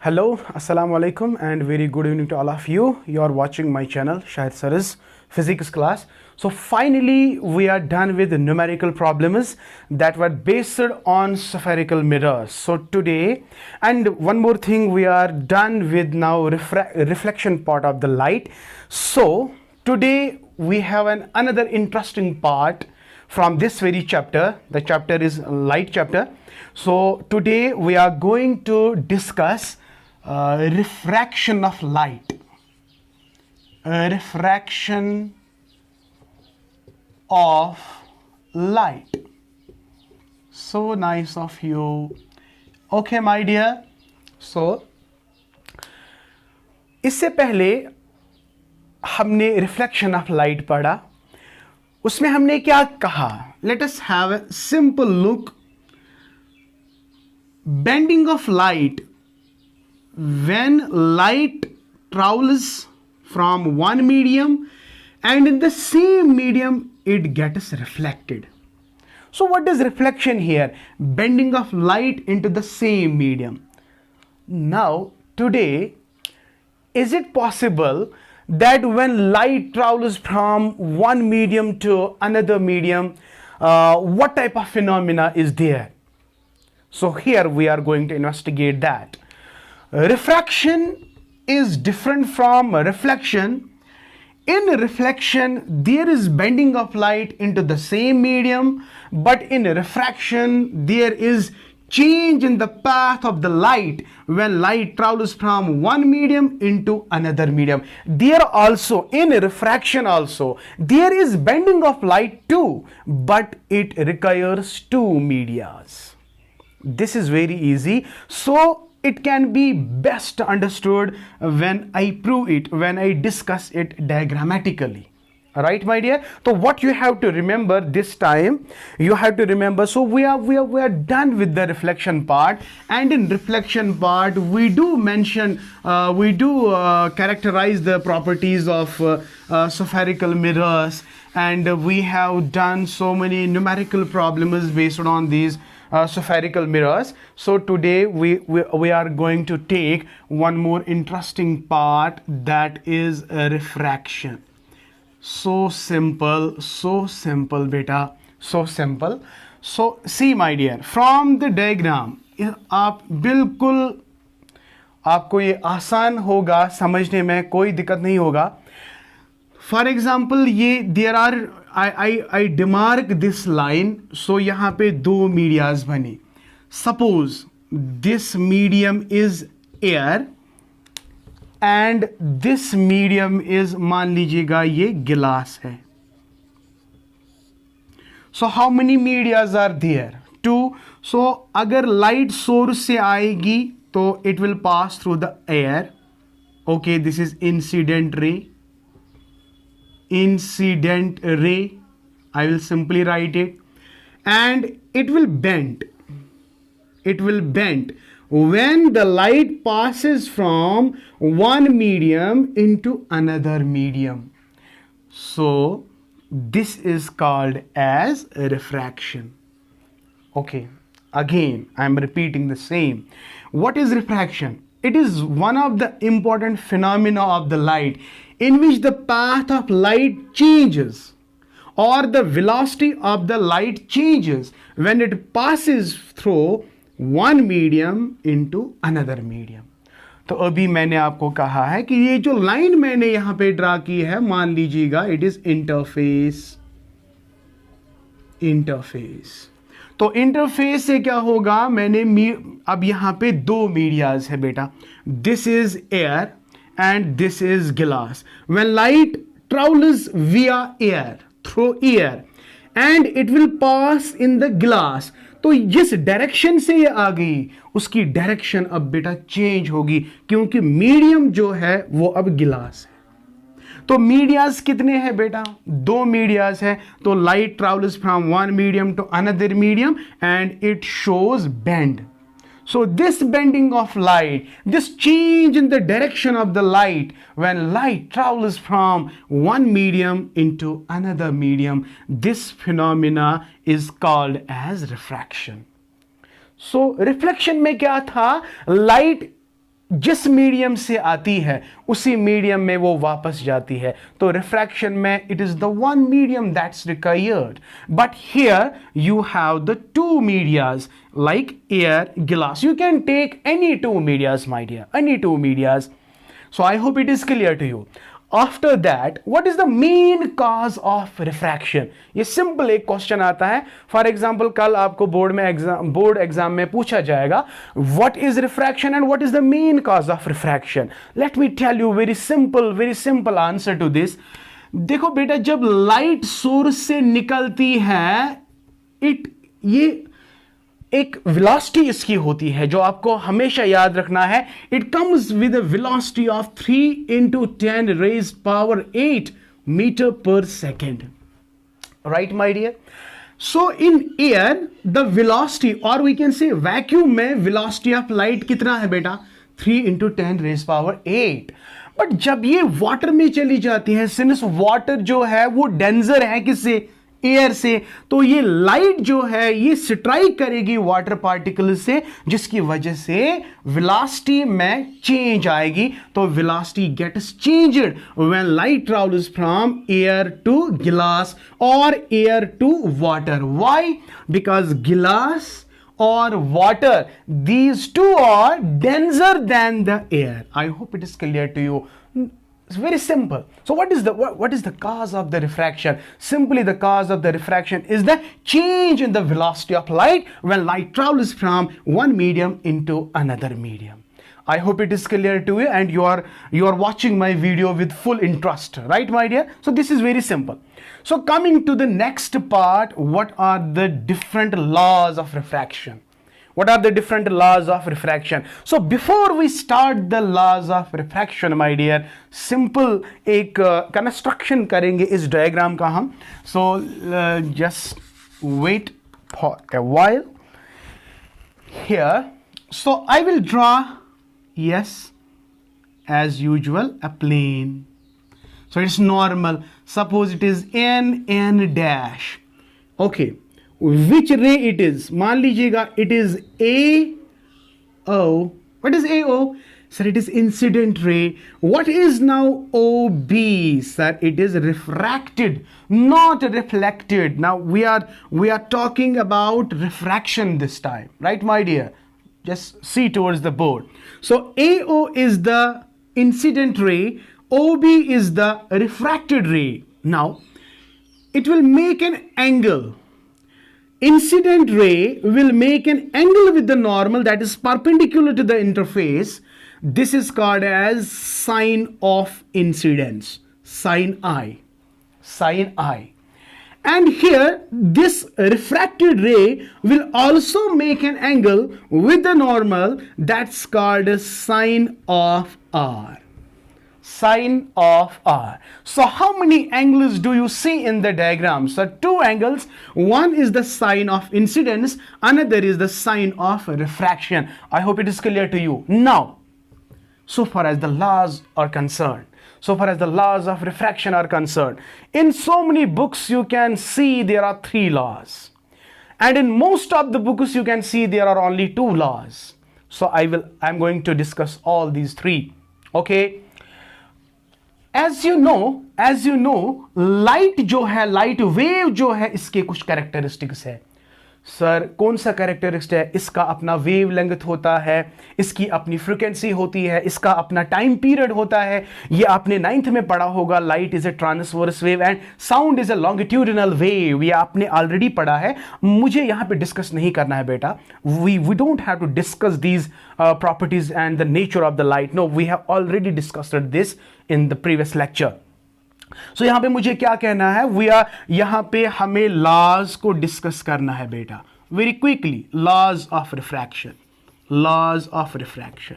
Hello, Assalamu alaikum, and very good evening to all of you. You are watching my channel, Shahid Sar's physics class. So finally, we are done with the numerical problems that were based on spherical mirrors. So today, and one more thing, we are done with now reflection part of the light. So today we have another interesting part from this very chapter. The chapter is light chapter. So today we are going to discuss refraction of light. Refraction of light. So nice of you. Okay, my dear. So इससे पहले हमने reflection of light पढ़ा. उसमें हमने क्या कहा? Let us have a simple look. Bending of light, when light travels from one medium and in the same medium it gets reflected. So what is reflection here? Bending of light into the same medium. Now today, is it possible that when light travels from one medium to another medium, what type of phenomena is there? So here we are going to investigate that. Refraction is different from reflection. In reflection, there is bending of light into the same medium, but in refraction, there is change in the path of the light when light travels from one medium into another medium. There also, in refraction also, there is bending of light too, but it requires two medias. This is very easy. So it can be best understood when I prove it, when I discuss it diagrammatically. Alright, my dear. So what you have to remember this time, you have to remember, so we are done with the reflection part, and in reflection part we do mention, characterize the properties of spherical mirrors, and we have done so many numerical problems based on these spherical mirrors. So today we are going to take one more interesting part, that is refraction. So simple beta, so simple. So see my dear, from the diagram आप बिल्कुल, आपको ये आसान होगा समझने में, कोई दिक्कत नहीं होगा. For example, ये there are I demark this line. So यहाँ पे दो मीडियाज बने. Suppose this medium is air and this medium is, मान लीजिएगा ये गिलास है. So how many medias are there? Two. So अगर light source से आएगी तो it will pass through the air. Okay, this is incident ray. Incident ray, I will simply write it, and it will bend. It will bend when the light passes from one medium into another medium. So this is called as refraction. Okay, again I am repeating the same. What is refraction? It is one of the important phenomena of the light in which the path of light changes or the velocity of the light changes when it passes through one medium into another medium. तो अभी मैंने आपको कहा है कि ये जो line मैंने यहाँ पे ड्रा की है, मान लीजिएगा इट इज इंटरफेस. इंटरफेस तो इंटरफेस से क्या होगा, मैंने अब यहाँ पे दो मीडियाज है बेटा. This is air and this is glass. When light travels via air, through air, and it will pass in the glass, तो जिस डायरेक्शन से ये आ गई उसकी डायरेक्शन अब बेटा चेंज होगी, क्योंकि मीडियम जो है वो अब गिलास है. तो मीडियाज कितने हैं बेटा? दो मीडियाज है. तो light travels from one medium to another medium and it shows bend. So this bending of light, this change in the direction of the light when light travels from one medium into another medium, this phenomena is called as refraction. So reflection में क्या था, light जिस medium से आती है उसी medium में वो वापस जाती है. तो रिफ्रैक्शन में it is the one medium that's required. But here you have the two medias like air, glass. You can take any two medias, my dear, any two medias. So I hope it is clear to you. After that, what is the main cause of refraction? ये simple एक question आता है. For example, कल आपको board exam में पूछा जाएगा what is refraction and what is the main cause of refraction. Let me tell you very simple answer to this. देखो बेटा, जब लाइट सोर्स से निकलती है, ये एक वेलोसिटी इसकी होती है जो आपको हमेशा याद रखना है. It comes with a velocity of 3 into 10 raised power 8 metre per second. Right my dear. So in air the velocity, और वी कैन से वैक्यूम में वेलोसिटी ऑफ लाइट कितना है बेटा, 3 into 10 raised power 8. बट जब ये water में चली जाती है, सिंस वाटर जो है वो डेंजर है किससे, एयर से, तो ये लाइट जो है ये स्ट्राइक करेगी वाटर पार्टिकल से, जिसकी वजह से वेलोसिटी में चेंज आएगी. तो velocity gets changed when light travels from air to glass और air to water. Why? Because glass or water, these two are denser than the air. I hope it is clear to you. It's very simple. So what is the cause of the refraction? Simply the cause of the refraction is the change in the velocity of light when light travels from one medium into another medium. I hope it is clear to you and you are watching my video with full interest, right my dear? So this is very simple. So coming to the next part, what are the different laws of refraction? What are the different laws of refraction? So before we start the laws of refraction, my dear, simple एक construction करेंगे इस diagram का हम. So just wait for a while. Here, so I will draw, yes, as usual, a plane. So it's normal. Suppose it is n dash. Okay. Which ray it is? मान लीजिएगा it is AO. What is AO? Sir, it is incident ray. What is now OB? Sir, it is refracted, not reflected. Now we are talking about refraction this time, right, my dear? Just see towards the board. So AO is the incident ray. OB is the refracted ray. Now, it will make an angle. Incident ray will make an angle with the normal that is perpendicular to the interface. This is called as sine of incidence. Sine I. Sine I. And here, this refracted ray will also make an angle with the normal that's called as sine of R. Sine of R. So how many angles do you see in the diagram? So two angles. One is the sine of incidence, another is the sine of refraction. I hope it is clear to you. Now, so far as the laws are concerned, so far as the laws of refraction are concerned, in so many books you can see there are 3 laws. And in most of the books you can see there are only 2 laws. So I'm going to discuss all these 3. Okay? As you know, light जो है, light wave जो है, इसके कुछ characteristics है. Sir कौन सा characteristic है? इसका अपना वेव लेंथ होता है, इसकी अपनी फ्रीक्वेंसी होती है, इसका अपना टाइम पीरियड होता है. ये आपने 9th में पढ़ा होगा. Light is a transverse wave and sound is a longitudinal wave. ये आपने ऑलरेडी पढ़ा है. मुझे यहाँ पे डिस्कस नहीं करना है बेटा. We don't have to discuss these properties and the nature of the light. No, we have already discussed this in the previous lecture. So यहां पे मुझे क्या कहना है, यहां पे हमें लॉज को डिस्कस करना है बेटा, very quickly. Laws of refraction. Laws of refraction.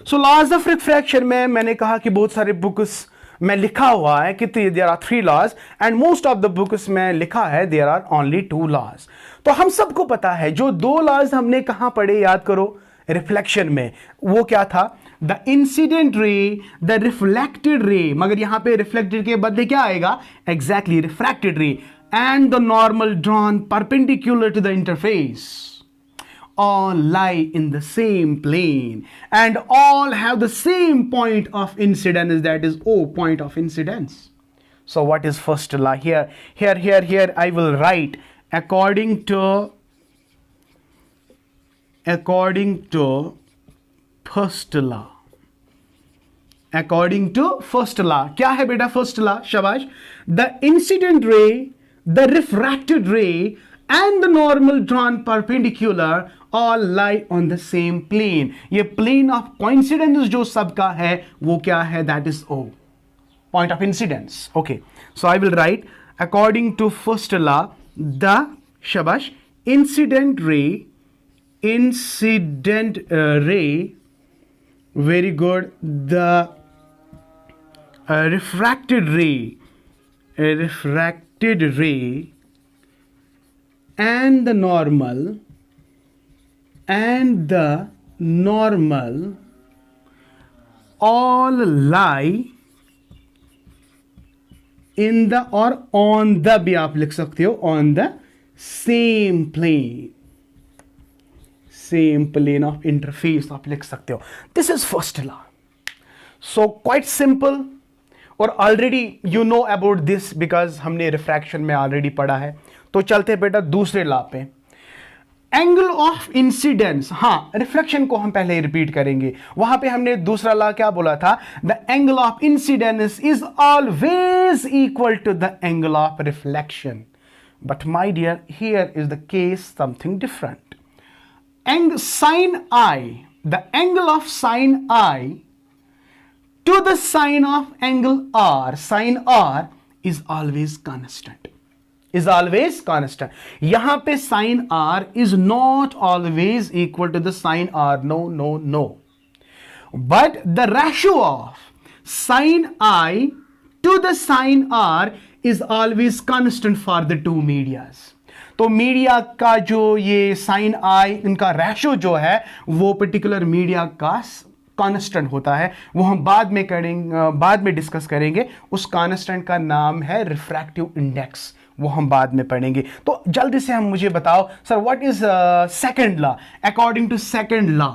So laws of refraction में मैंने कहा कि बहुत सारे बुक्स में लिखा हुआ है कि there are 3 laws and most of the books में लिखा है देयर आर ओनली 2 लॉज. तो हम सबको पता है जो 2 लॉज हमने कहां पढ़े, याद करो, रिफ्लेक्शन में. वो क्या था? The incident ray, the reflected ray. मगर यहां पे रिफ्लेक्टेड के बदले क्या आएगा? Exactly refracted ray. And the normal drawn perpendicular to the interface. all lie in the same plane and all have the same point of incidence, that is O, point of incidence. So what is first law? Here I will write according to first law. According to first law, क्या है बेटा first law? शाबाश. The incident ray, the refracted ray and the normal drawn perpendicular all lie on the same plane. ये plane of coincidence जो सबका है वो क्या है? That is O, point of incidence. Okay, so I will write according to first law, the shabash incident ray, very good, the refracted ray, and the normal all lie in the, और on the भी आप लिख सकते हो, on the same plane of interface आप लिख सकते हो. This is first law. So quite simple, और already you know about this because हमने refraction में already पढ़ा है. तो चलते बेटा दूसरे लॉ पे. एंगल ऑफ इंसिडेंस, हाँ रिफ्लेक्शन को हम पहले ही रिपीट करेंगे. वहां पे हमने दूसरा लॉ क्या बोला था? The angle of incidence is always equal to the angle of reflection. But my dear, here is the case something different. Sine I, the angle of sine I to the sine of angle R, sine R is always constant. is always constant. यहां पे sin r is not always equal to the sin r. No. But the ratio of sin I to the sin r is always constant for the two medias. तो media का जो ये sin I, इनका ratio जो है वो particular media का constant होता है. वो हम बाद में डिस्कस करेंगे. उस कांस्टेंट का नाम है रिफ्रैक्टिव इंडेक्स. वो हम बाद में पढ़ेंगे. तो जल्दी से हम मुझे बताओ sir what is second law according to second law.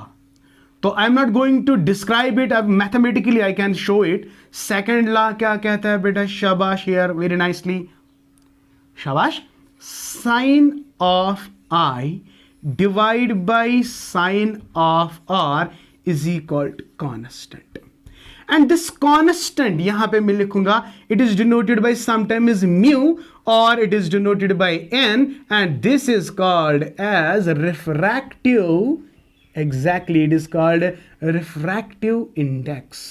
तो I am not going to describe it, अब mathematically I can show it. Second law क्या कहता है बेटा? शाबाश, हियर वेरी नाइसली, शाबाश. Sine of I divide by sine of R is equal to constant. And this constant यहां पे मैं लिखूंगा, it is denoted by sometimes mu or it is denoted by n, and this is called as refractive, exactly, it is called refractive index.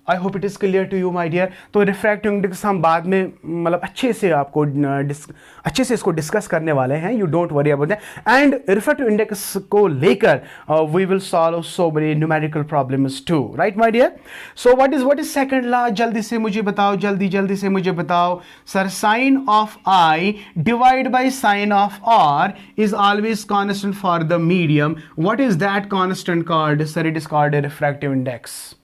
I hope it is clear to you my dear. तो refractive index हम बाद में मतलब अच्छे से इसको discuss करने वाले हैं. You don't worry about that. And refractive index को लेकर we will solve so many numerical problems too, right my dear. So what is second law? जल्दी से मुझे बताओ, जल्दी से मुझे बताओ sir. Sine of I divide by sine of R is always constant for the medium. What is that constant called? Sir it is called a refractive index.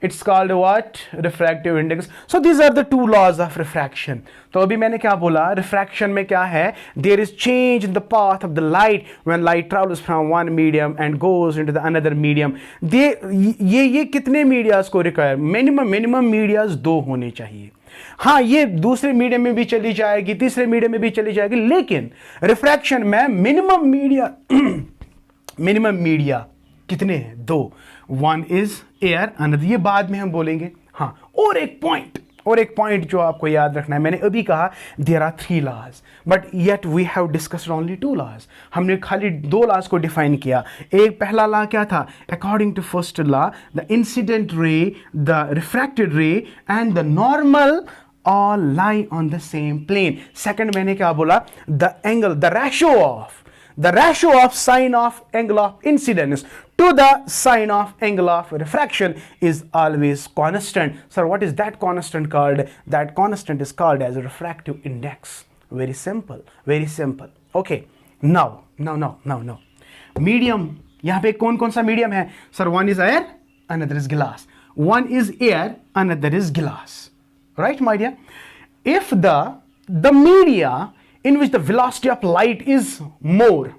It's called what? Refractive index. So these are the two laws of refraction. तो अभी मैंने क्या बोला? Refraction में क्या है? There is change in the path of the light when light travels from one medium and goes into the another medium. ये कितने मीडियाज को रिक्वायर? मिनिमम मीडियाज 2 होने चाहिए. हाँ, ये दूसरे मीडियम में भी चली जाएगी, तीसरे मीडियम में भी चली जाएगी, लेकिन रिफ्रैक्शन में मिनिमम मीडिया कितने हैं? 2. वन इज एयर, अनदर, ये बाद में हम बोलेंगे. हाँ, और एक पॉइंट जो आपको याद रखना है, मैंने अभी कहा there are 3 laws but yet we have discussed only 2 laws. हमने खाली 2 लॉज को डिफाइन किया. एक पहला लॉ क्या था? According to first law the incident ray, the refracted ray and the normal all lie on the same plane. Second मैंने क्या बोला? the ratio of sine of angle of incidence to the sine of angle of refraction is always constant. Sir, what is that constant called? That constant is called as a refractive index. Very simple. Okay, now medium, यहाँ पे कौन सा medium है? Sir, one is air, another is glass. One is air, another is glass. Right, my dear? If the media in which the velocity of light is more,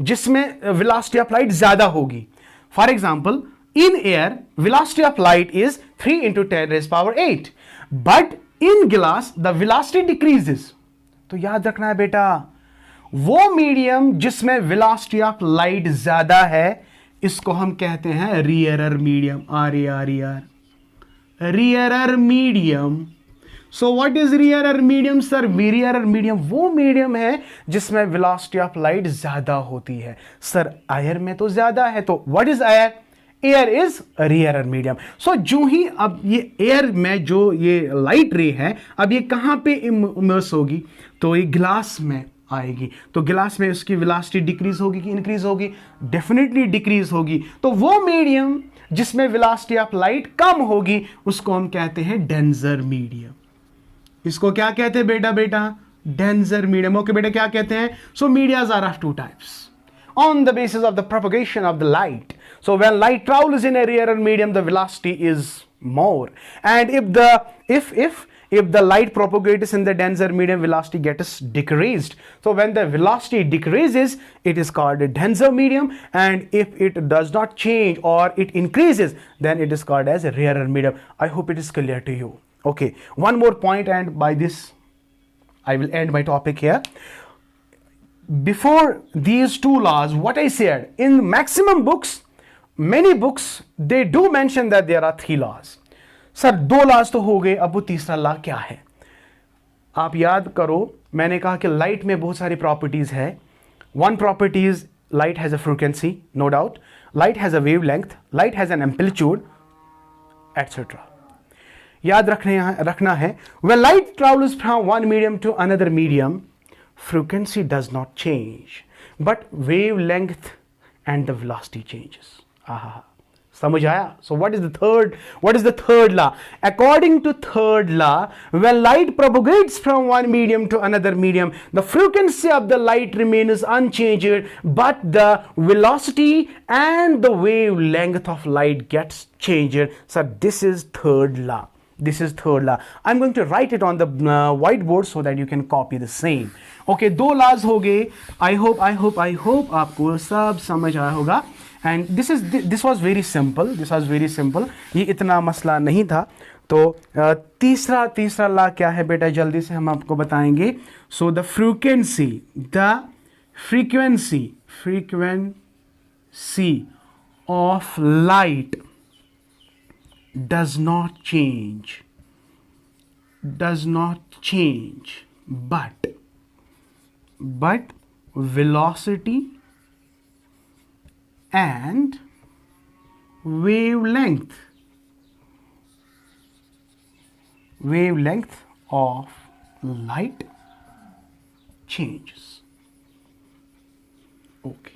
जिसमें velocity of light ज्यादा होगी. For example, in air velocity of light is 3 × 10⁸, but in गिलास the velocity decreases. तो याद रखना है बेटा, वो मीडियम जिसमें वेलोसिटी ऑफ लाइट ज्यादा है इसको हम कहते हैं rarer medium. Rarer medium. So what is rarer medium sir? Rarer medium वो मीडियम है जिसमें वेलोसिटी ऑफ लाइट ज्यादा होती है. सर एयर में तो ज्यादा है, तो what is air? Air is rarer medium. So जो ही अब ये एयर में जो ये लाइट रे है, अब ये कहां पे इमर्स होगी? तो ये ग्लास में आएगी. तो ग्लास में उसकी वेलोसिटी डिक्रीज होगी कि इंक्रीज होगी? डेफिनेटली डिक्रीज होगी. तो वो मीडियम जिसमें वेलोसिटी ऑफ लाइट कम होगी उसको हम कहते हैं डेंसर मीडियम. इसको क्या कहते हैं बेटा? Denser medium. ओके बेटा, क्या कहते हैं? So medias are of two types on the basis of the propagation of the light. So when light travels in a rarer medium, the velocity is more, and if the light propagates in the denser medium, velocity gets decreased. So when the velocity decreases, it is called a denser medium, and if it does not change or it increases, then it is called as a rarer medium. I hope it is clear to you. Okay, one more point, and by this I will end my topic here. Before these two laws, what I said, in maximum books, many books, they do mention that there are 3 laws. Sir 2 laws तो हो गए, अब वो तीसरा law क्या है? आप याद करो, मैंने कहा कि लाइट में बहुत सारी प्रॉपर्टीज है. One property is light has a frequency, no doubt. Light has a wavelength, light has an amplitude, etcetera. याद रखना है, when light travels from one medium to another medium, frequency does not change, but wavelength and the velocity changes. समझ आया? So what is the third law? According to third law, when light propagates from one medium to another medium, the frequency of the light remains unchanged, but the velocity and the wavelength of light gets changed. So this is third law. I'm going to write it on the whiteboard so that you can copy the same. Okay, 2 laws हो गए. I hope आपको सब समझ आया होगा. And this was very simple. ये इतना मसला नहीं था. तो तीसरा लॉ क्या है बेटा? जल्दी से हम आपको बताएंगे. So the frequency of light does not change, but velocity and wavelength of light changes. Okay.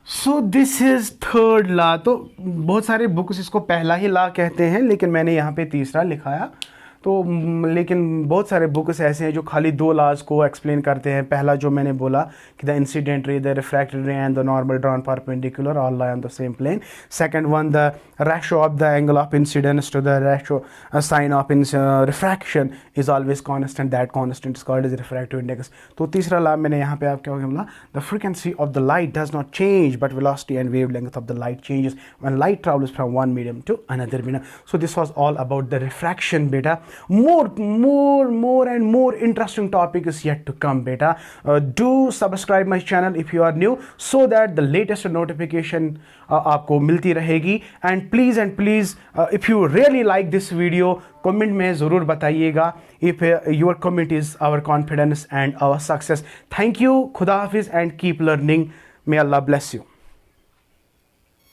So this is third law. तो बहुत सारे बुक्स इसको पहला ही लॉ कहते हैं, लेकिन मैंने यहाँ पे तीसरा लिखाया. तो लेकिन बहुत सारे बुक्स ऐसे हैं जो खाली 2 लॉज को एक्सप्लेन करते हैं. पहला जो मैंने बोला कि the incident ray, the refracted ray and the normal drawn perpendicular all lie on the same plane. Second one, the ratio of the angle of incidence to the ratio sine of refraction is always constant. That constant is called as refractive index. तो तीसरा law मैंने यहाँ पे आप क्या बोला? The frequency of the light does not change, but velocity and wavelength of the light changes when light travels from one medium to another medium. So this was all about the refraction बेटा. More and more interesting topic is yet to come beta. Do subscribe my channel if you are new, so that the latest notification आपको मिलती रहेगी. And please if you really like this video, comment में ज़रूर बताइएगा. If your comment is our confidence and our success. Thank you. खुदा हाफिज़ and keep learning. May Allah bless you.